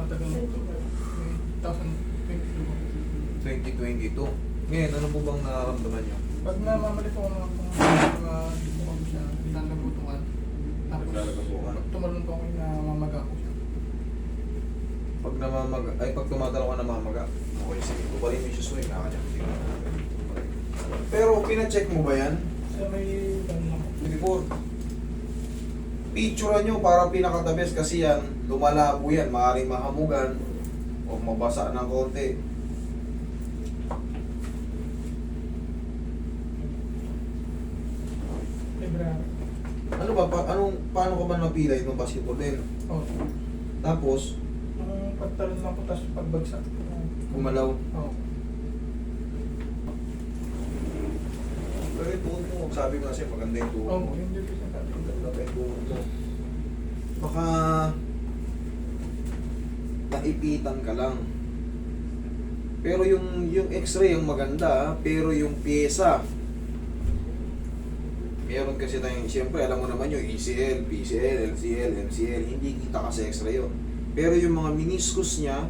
matagal na ito. 2022. 2022. Ngayon, ano po bang nararamdaman nyo? Pag namamali po ako mga dito ko siya, pinalagutungan. Tapos, Naglalagabukan. pag tumalon po ako, namamaga ko siya. Pag tumatalo ka namamaga. Okay, sige. Tubalin mo yung swing. Pero pina-check mo ba yan? So may, Before. Picture nyo para pinaka-the best kasi yan, lumalabo yan, maaaring mahamugan o mabasa ng konti. February. Ano ba, paano ka ba napilay ng basketball din? Oh. Tapos, Nung pagtalon lang po, tapos pagbagsak. kumalaw. Oh. Pero yung tuhod mo, sabi ko kasi maganda yung tuhod Oh, mo. yung dito siya sabi. Maganda pa yung tuhod mo. Baka naipitan ka lang. Pero yung x-ray yung maganda, pero yung pyesa, meron kasi tayong, siyempre alam mo naman yung ECL, PCL, LCL, MCL, hindi kita kasi x-ray yun. Pero yung mga meniscus niya,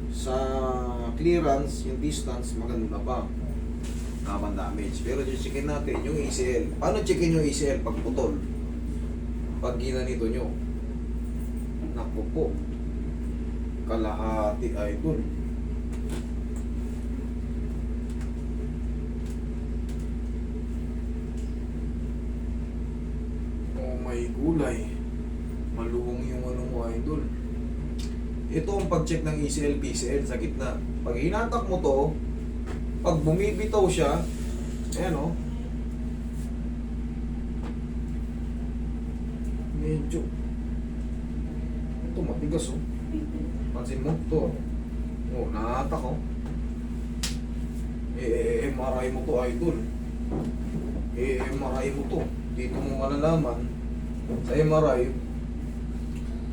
sa clearance, yung distance, maganda pa. Nakapang damage. Pero checkin natin yung ECL. Paano checkin yung ECL pag putol? Pag ginanito nyo. Naku po. Kalahati idol. Oh my gulay. Maluwang yung ano mo idol. Ito ang pag-check ng ECL, PCL sa gitna. Pag hinatak mo to, pag bumibitaw siya, ayan o, medyo, ito matigas o. Pansin mo, ito. O, nahatak o. MRI mo to idol. MRI mo to. Dito mo malalaman, sa MRI,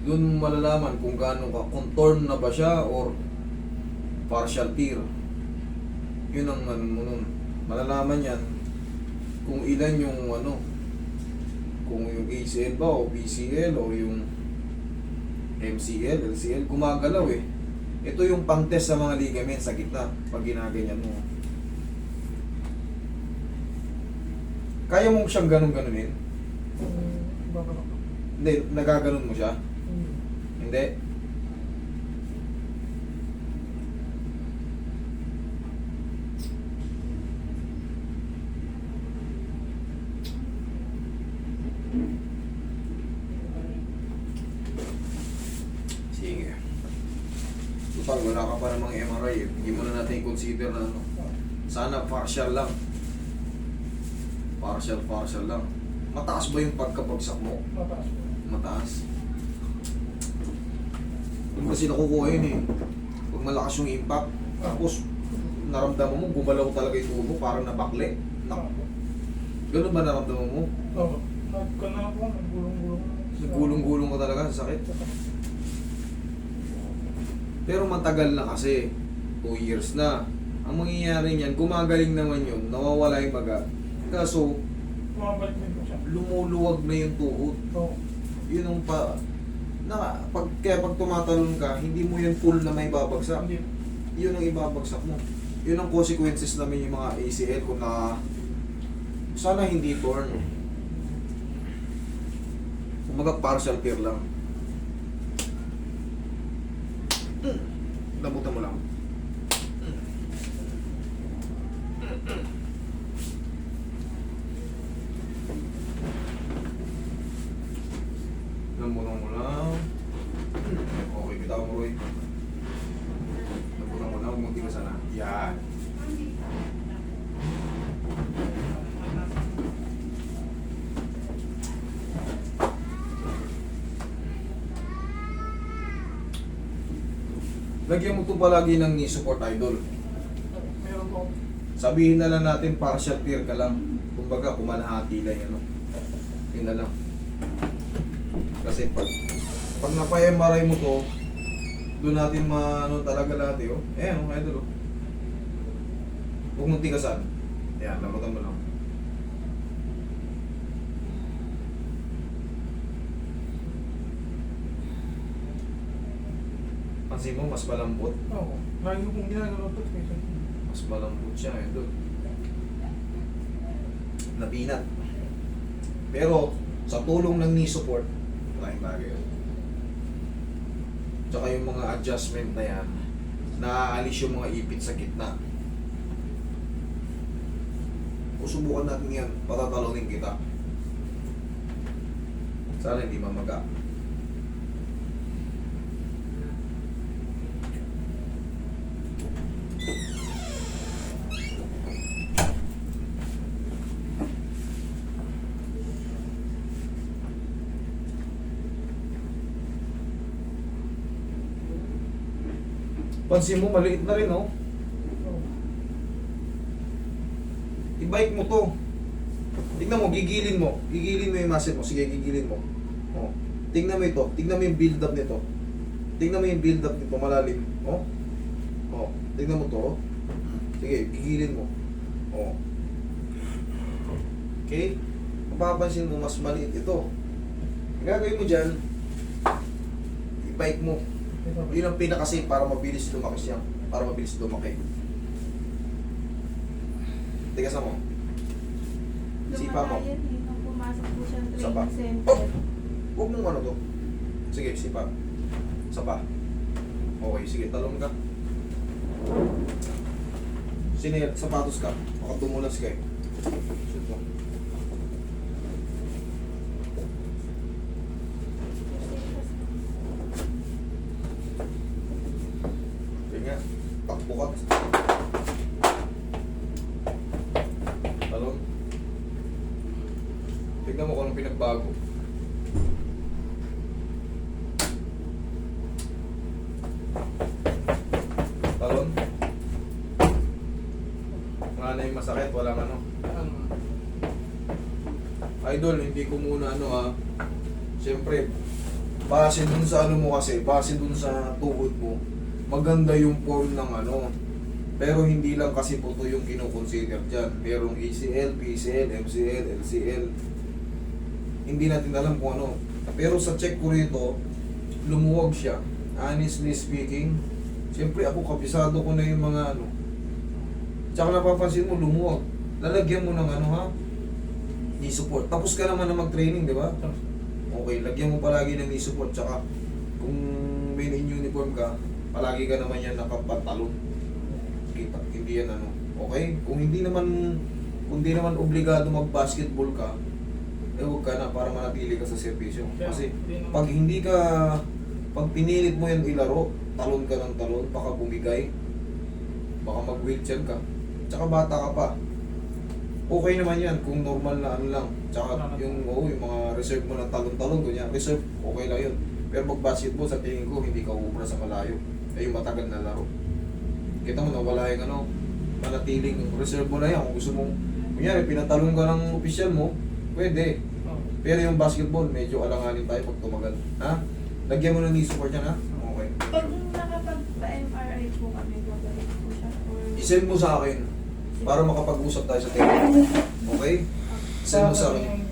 doon mo malalaman kung gaano ka, kung torn na ba siya or partial tear. Yun ang ano mo nun. Malalaman yan kung ilan yung ano, kung yung ACL ba o PCL o yung MCL, LCL, gumagalaw eh. Ito yung pang-test sa mga ligament sa gitna pag ginaganyan mo. Kaya mo siyang ganun-ganunin? Baka na. Hindi, nagaganon mo siya? Hindi. Sige. Total, wala ka pa namang MRI eh. Hindi mo na natin consider na ano. Sana partial lang. Partial lang. Mataas ba yung pagkabagsak mo? Mataas po. Mataas. Yung kasi nakukuha yun eh. Pag malakas yung impact, tapos naramdaman mo, gumalaw talaga yung tubo, parang nabakle. Ganun ba naramdaman mo? Oo. Nagkana po, naggulong-gulong. Nagulong-gulong ka talaga sa sakit. Pero matagal na kasi, 2 years na. Ang mangyayari niyan, gumagaling naman yun, nawawala yung baga. Kaso, Bumabalik din po siya. lumuluwag na yung tuhod. Oo. Yun ang kaya pag tumatalon ka, hindi mo yan full na may babagsak. Hindi. Yun ang ibabagsak mo. Yun ang consequences namin yung mga ACL kung sana hindi torn. Kumaga partial tear lang. Damutan mo lang. Damutan mo lang. Okay, bitaw mo Roy. Damutan mo lang, huwag mong tigasan na. Yan. Lagyan mo ito palagi ng knee support idol. Meron po. Sabihin na lang natin partial tear ka lang. Kumbaga, kumalahati lang ano. Yun na lang. Kasi pag napa-MRI mo to, doon natin ano talaga lahat eh. Oh. Ayan, idol. Oh. Huwag mong tigasan. Ayan, lamutan mo lang. Pansin mo, mas malambot. Oo. Lagi ko kung ginagawa ito, special. Mas malambot siya, idol. Napinat. Pero, sa tulong ng knee support, malaking bagay yun. Tsaka yung mga adjustment na yan, naaalis yung mga ipit sa gitna. O subukan natin yan, patatalonin kita. Sana hindi mamaga. Pansin mo, maliit na rin, oh. Oo. I-bike mo to. Tignan mo, gigilin mo. Gigilin mo yung muscle mo. Sige, gigilin mo. Oh. Tignan mo ito. Tignan mo yung build up nito. Tignan mo yung build up nito, malalim. Oh. Oh. Tignan mo to. Oh. Sige, gigilin mo. Oh. Okay? Mapapansin mo, mas maliit ito. Ang gagawin mo dyan, i-bike mo. Ito. Yun ang pinaka-safe para mabilis lumaki siya. Para mabilis lumaki. Tigasan mo. Sipa mo. Lumala yan eh, nung pumasok po siyang Sapa. training Oh! center. Huwag mong ano to. Sige, sipa. Sapa. Okay, sige, talon ka. Sapatos ka. Baka tumulas ka eh. Shoot mo. Sige nga. Takbo ka. Talon. Tignan mo kung anong pinagbago. Talon. Wala na yung masakit, walang ano. Ano? Idol, hindi ko muna ano ha. Siyempre, base dun sa ano mo kasi, base dun sa tuhod mo, maganda yung form ng ano. Pero hindi lang kasi po ito yung kinoconsider dyan. Merong ACL, PCL, MCL, LCL. Hindi natin alam kung ano. Pero sa check ko rito, lumuwag siya. Honestly speaking, siyempre ako kabisado ko na yung mga ano. Tsaka napapansin mo, lumuwag. Lalagyan mo ng ano ha, knee support. Tapos ka naman na mag-training, di ba? Okay, lagyan mo palagi ng knee support. Tsaka kung may in-uniform ka, palagi ka naman yan nakapantalon. Kita, hindi yan ano. Okay? Kung hindi naman obligado mag-basketball ka, huwag ka na para manatili ka sa servisyo. Kasi pag pinilit mo yan ilaro, talon ka ng talon, baka bumigay, baka mag-wheelchair ka. Tsaka bata ka pa. Okay naman yan kung normal na ano lang. Tsaka yung mga reserve mo ng talon-talon, ganyan, reserve, okay lang yun. Pero mag-basketball, sa tingin ko, hindi ka ubra sa malayo. Ay yung matagal na laro. Kita mo, nawala yung ano, manatiling reserve mo na yan. Kung gusto mong, kunyari, pinatalon ka ng opisyal mo, pwede. Oo. Pero yung basketball, medyo alanganin tayo pag tumagal. Ha? Lagyan mo ng knee support yan, ha? Okay. Pag nakapagpa-MRI po kami, babalik po siya. Or... I-send mo sa akin para makapag-usap tayo sa telephone. Okay? Send mo sa akin. Yung